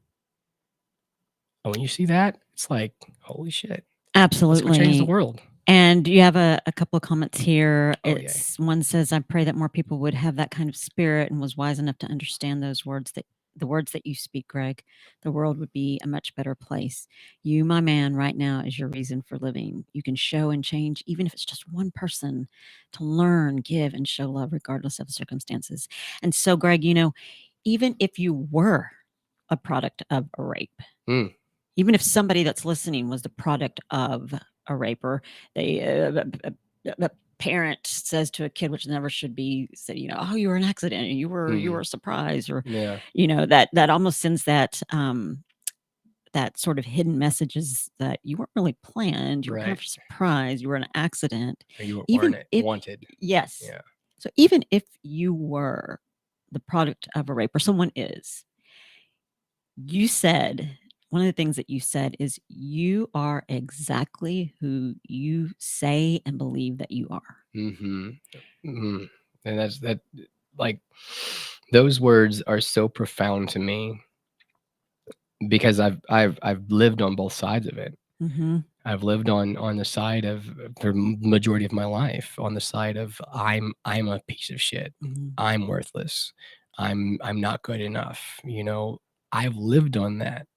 And when you see that, it's like, holy shit. Absolutely. That's what changed the world. And you have a couple of comments here. Oh, one says, I pray that more people would have that kind of spirit and was wise enough to understand the words that you speak, Greg. The world would be a much better place. You, my man, right now is your reason for living. You can show and change, even if it's just one person, to learn, give, and show love regardless of the circumstances. And so, Greg, even if you were a product of a rape, even if somebody that's listening was the product of a raper, a parent says to a kid, which never should be said, oh, you were an accident, you were a surprise, or that almost sends that that sort of hidden messages that you weren't really planned, you were kind of surprised, you were an accident, or you even weren't if, wanted. Yes. Yeah. So even if you were the product of a rape, or someone is, you said, one of the things that you said is you are exactly who you say and believe that you are. And that's like, those words are so profound to me because I've lived on both sides of it. I've lived on the side of, for majority of my life, on the side of I'm a piece of shit. I'm worthless. I'm not good enough. I've lived on that.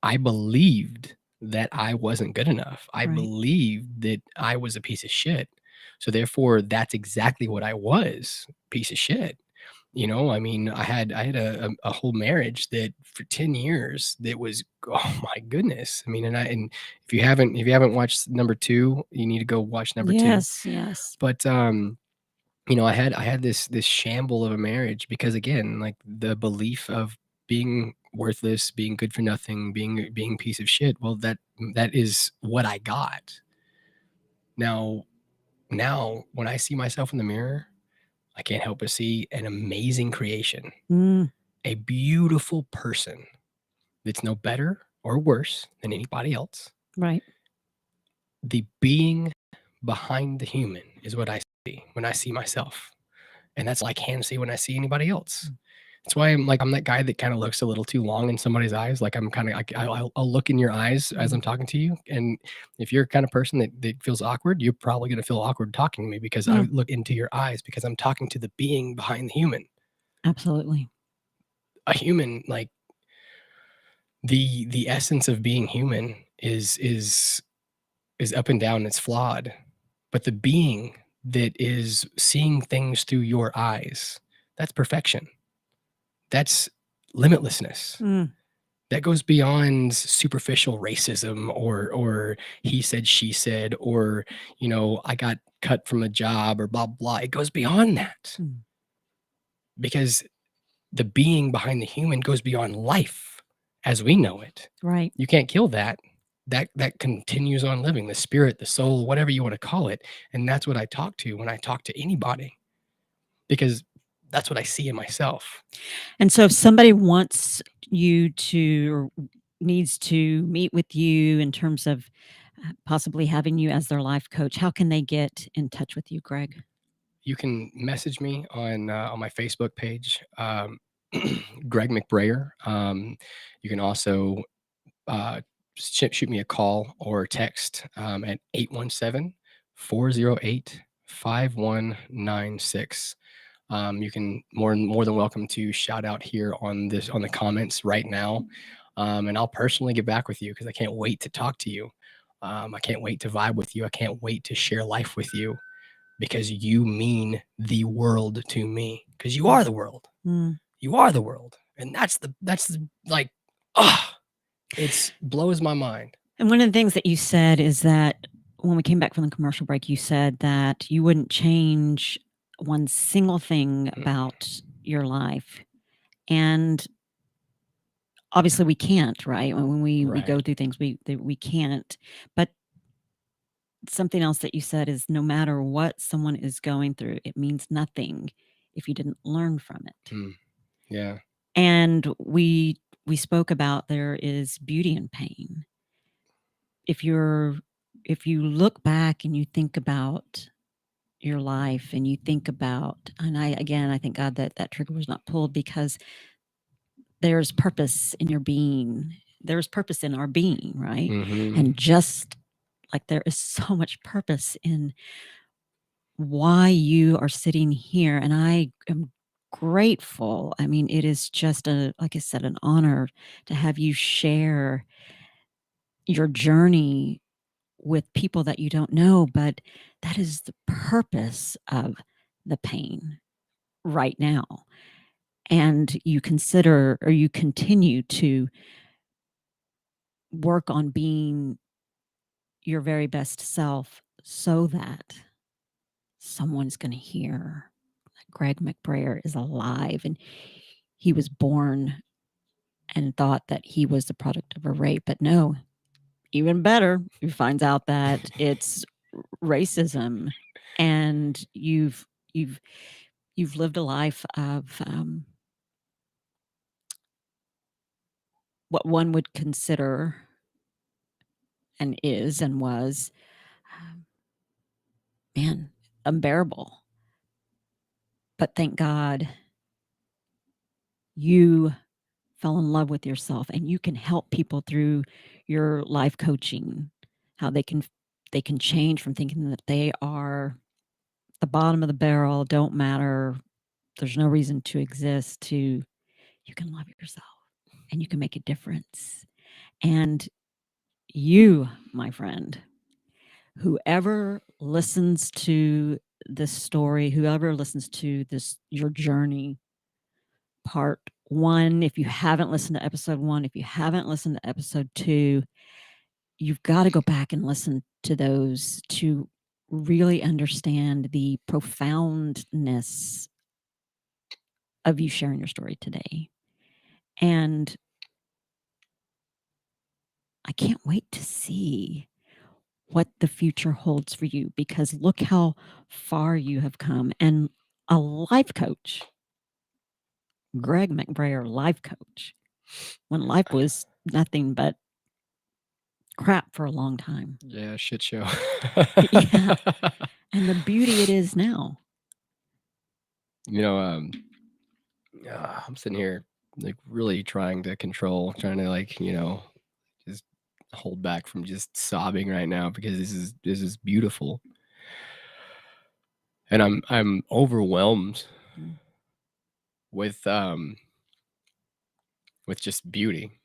I believed that I wasn't good enough. I believed that I was a piece of shit. So therefore, that's exactly what I was, piece of shit. I mean, I had a whole marriage that for 10 years that was, oh my goodness. I mean, and if you haven't watched number 2, you need to go watch number 2. Yes. But I had this shamble of a marriage because, again, like the belief of being worthless, being good for nothing, being a piece of shit. Well, that is what I got. Now when I see myself in the mirror, I can't help but see an amazing creation. a beautiful person that's no better or worse than anybody else. Right. The being behind the human is what I see when I see myself. And that's all I can see when I see anybody else. That's why I'm that guy that kind of looks a little too long in somebody's eyes. Like I'm kind of, I'll look in your eyes as I'm talking to you. And if you're the kind of person that feels awkward, you're probably going to feel awkward talking to me because I look into your eyes because I'm talking to the being behind the human. Absolutely. A human, like the essence of being human is up and down. It's flawed, but the being that is seeing things through your eyes, that's perfection. That's limitlessness. That goes beyond superficial racism or he said, she said, or, I got cut from a job or blah, blah. It goes beyond that because the being behind the human goes beyond life as we know it. Right. You can't kill that. That continues on living, the spirit, the soul, whatever you want to call it. And that's what I talk to when I talk to anybody, because that's what I see in myself. And so if somebody wants you to or needs to meet with you in terms of possibly having you as their life coach, how can they get in touch with you, Greg? You can message me on my Facebook page, Greg McBrayer. You can also shoot me a call or text at 817-408-5196. You can more than welcome to shout out here on the comments right now. And I'll personally get back with you because I can't wait to talk to you. I can't wait to vibe with you. I can't wait to share life with you because you mean the world to me, because you are the world. You are the world. And that's like, it blows my mind. And one of the things that you said is that when we came back from the commercial break, you said that you wouldn't change one single thing about your life. And obviously we can't, right? When we go through things, we can't. But something else that you said is no matter what someone is going through, it means nothing if you didn't learn from it. Yeah. And we spoke about there is beauty in pain. If you look back and you think about your life and you think about, and I thank God that trigger was not pulled, because there's purpose in your being. There's purpose in our being, right? And just like there is so much purpose in why you are sitting here. And I am grateful. I mean, it is just like I said, an honor to have you share your journey with people that you don't know, but that is the purpose of the pain right now. And you consider, or you continue to work on being your very best self so that someone's going to hear that Greg McBrayer is alive and he was born and thought that he was the product of a rape. But no, even better, he finds out that it's racism, and you've lived a life of what one would consider and is and was unbearable. But thank God you fell in love with yourself, and you can help people through your life coaching, how they can change from thinking that they are the bottom of the barrel, don't matter, there's no reason to exist, to you can love yourself and you can make a difference. And you, my friend, whoever listens to this story, whoever listens to your journey, part 1, if you haven't listened to episode 1, if you haven't listened to episode 2, you've got to go back and listen to those to really understand the profoundness of you sharing your story today. And I can't wait to see what the future holds for you, because look how far you have come. And a life coach, Greg McBrayer, life coach, when life was nothing but crap for a long time. Yeah, shit show. Yeah. And the beauty it is now. You know, I'm sitting here like really trying to just hold back from just sobbing right now because this is beautiful. And I'm overwhelmed with just beauty,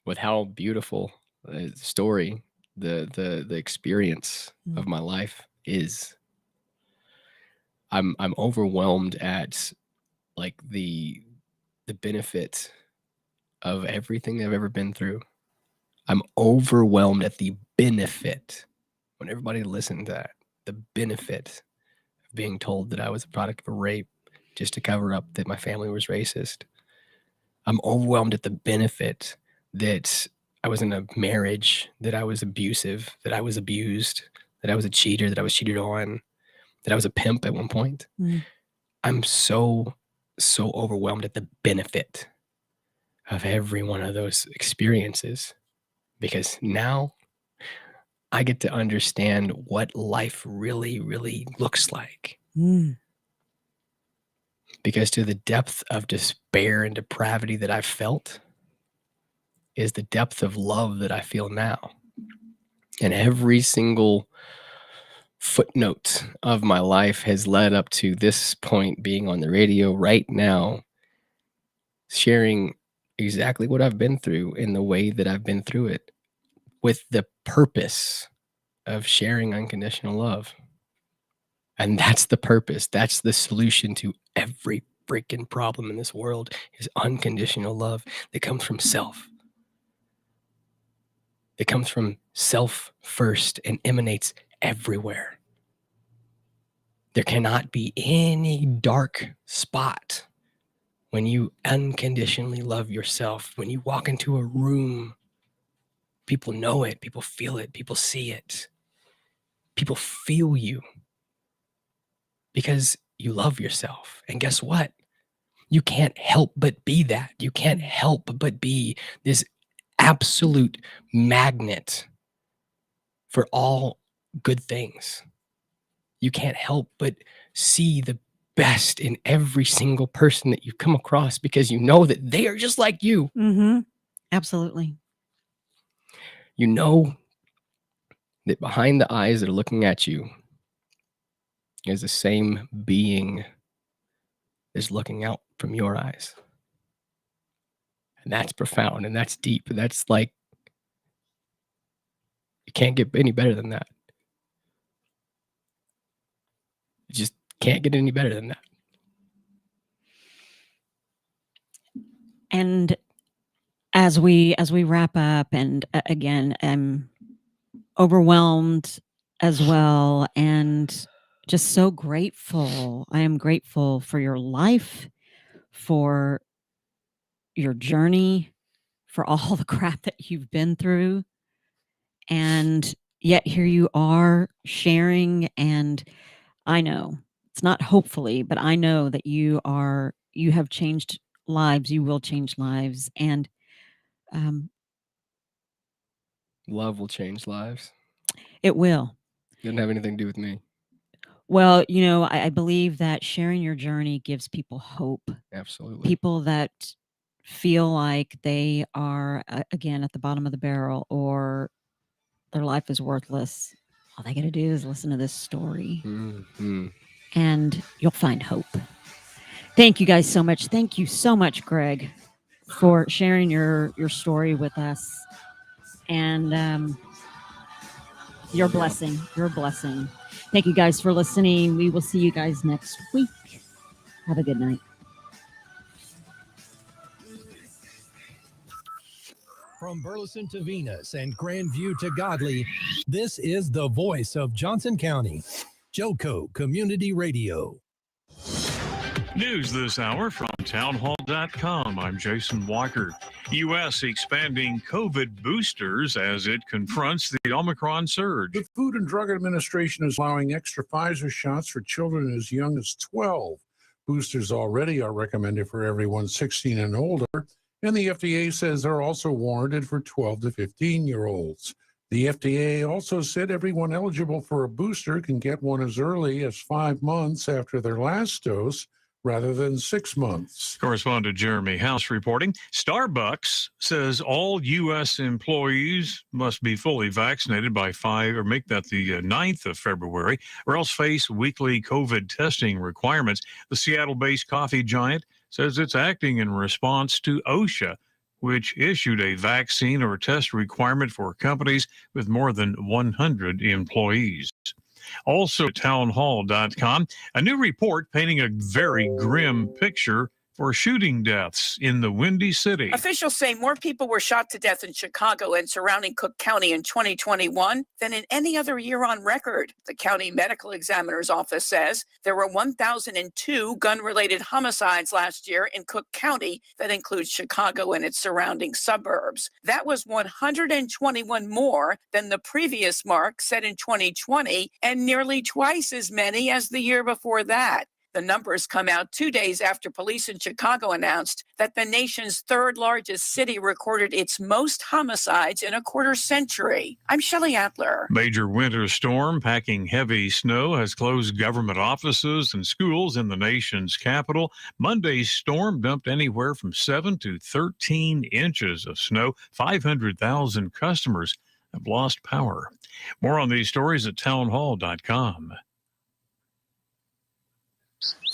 with how beautiful the story, the experience of my life is. I'm overwhelmed at like the benefit of everything I've ever been through. I'm overwhelmed at the benefit. When everybody listened to that, the benefit of being told that I was a product of a rape just to cover up that my family was racist. I'm overwhelmed at the benefit that I was in a marriage, that I was abusive, that I was abused, that I was a cheater, that I was cheated on, that I was a pimp at one point. I'm so overwhelmed at the benefit of every one of those experiences because now I get to understand what life really, really looks like. Because to the depth of despair and depravity that I've felt is the depth of love that I feel now. And every single footnote of my life has led up to this point, being on the radio right now, sharing exactly what I've been through in the way that I've been through it, with the purpose of sharing unconditional love. And that's the purpose. That's the solution to every freaking problem in this world, is unconditional love that comes from self. It comes from self first and emanates everywhere. There cannot be any dark spot when you unconditionally love yourself. When you walk into a room, people know it, people feel it, people see it. People feel you because you love yourself. And guess what? You can't help but be that. You can't help but be this absolute magnet for all good things. You can't help but see the best in every single person that you come across because you know that they are just like you. Absolutely. You know that behind the eyes that are looking at you is the same being that's looking out from your eyes. And that's profound and that's deep. And that's like, you can't get any better than that. You just can't get any better than that. And as we wrap up, and again, I'm overwhelmed as well, and just so grateful. I am grateful for your life, for your journey, for all the crap that you've been through. And yet here you are sharing, and I know it's not hopefully, but I know that you have changed lives. You will change lives. And love will change lives. It will. It doesn't have anything to do with me. Well, I believe that sharing your journey gives people hope. Absolutely. People that feel like they are, again, at the bottom of the barrel, or their life is worthless. All they got to do is listen to this story. And you'll find hope. Thank you guys so much. Thank you so much, Greg, for sharing your story with us. And your blessing. Your blessing. Thank you guys for listening. We will see you guys next week. Have a good night. From Burleson to Venus and Grandview to Godley, this is the voice of Johnson County, Joco Community Radio. News this hour from townhall.com. I'm Jason Walker. U.S. expanding COVID boosters as it confronts the Omicron surge. The Food and Drug Administration is allowing extra Pfizer shots for children as young as 12. Boosters already are recommended for everyone 16 and older, and the FDA says they're also warranted for 12 to 15-year-olds. The FDA also said everyone eligible for a booster can get one as early as 5 months after their last dose, rather than 6 months. Correspondent Jeremy House reporting. Starbucks says all U.S. employees must be fully vaccinated by make that the 9th of February, or else face weekly COVID testing requirements. The Seattle-based coffee giant says it's acting in response to OSHA, which issued a vaccine or test requirement for companies with more than 100 employees. Also, townhall.com, a new report painting a very grim picture for shooting deaths in the Windy City. Officials say more people were shot to death in Chicago and surrounding Cook County in 2021 than in any other year on record. The county medical examiner's office says there were 1,002 gun-related homicides last year in Cook County that includes Chicago and its surrounding suburbs. That was 121 more than the previous mark set in 2020 and nearly twice as many as the year before that. The numbers come out 2 days after police in Chicago announced that the nation's third largest city recorded its most homicides in a quarter century. I'm Shelley Adler. Major winter storm packing heavy snow has closed government offices and schools in the nation's capital. Monday's storm dumped anywhere from 7 to 13 inches of snow. 500,000 customers have lost power. More on these stories at townhall.com.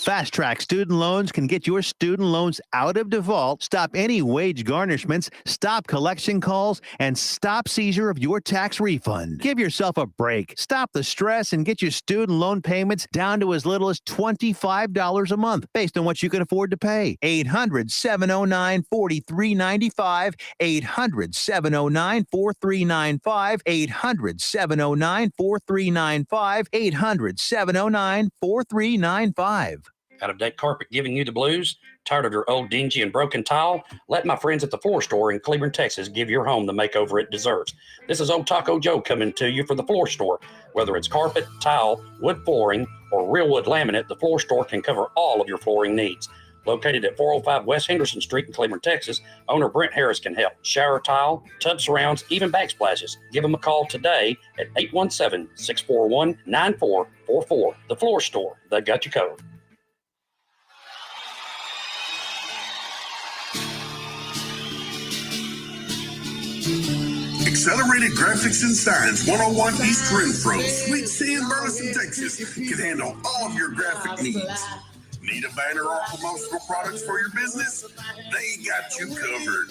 Fast Track Student Loans can get your student loans out of default, stop any wage garnishments, stop collection calls, and stop seizure of your tax refund. Give yourself a break. Stop the stress and get your student loan payments down to as little as $25 a month based on what you can afford to pay. 800-709-4395, 800-709-4395, 800-709-4395, 800-709-4395. Out-of-date carpet giving you the blues? Tired of your old dingy and broken tile? Let my friends at the Floor Store in Cleburne, Texas give your home the makeover it deserves. This is Old Taco Joe coming to you for the Floor Store. Whether it's carpet, tile, wood flooring, or real wood laminate, the Floor Store can cover all of your flooring needs. Located at 405 West Henderson Street in Cleburne, Texas, owner Brent Harris can help. Shower tile, tub surrounds, even backsplashes. Give them a call today at 817-641-9444. The Floor Store, they got you covered. Accelerated Graphics and Signs, 101 East Renfro, Sweet C in Burleson, Texas, can handle all of your graphic needs. Need a banner or promotional products for your business? They got you covered.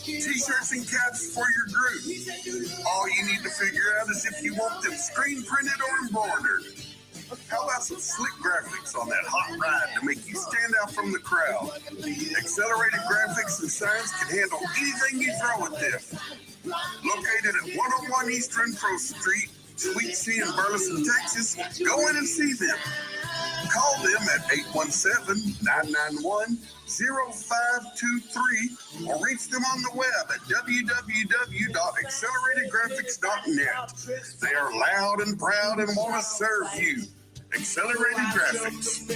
T-shirts and caps for your group. All you need to figure out is if you want them screen printed or embroidered. How about some slick graphics on that hot ride to make you stand out from the crowd? Accelerated Graphics and Signs can handle anything you throw at them. Located at 101 East Renfro Street, Sweet C in Burleson, Texas, go in and see them. Call them at 817-991-0523 or reach them on the web at www.acceleratedgraphics.net. They are loud and proud and want to serve you. Accelerated Graphics.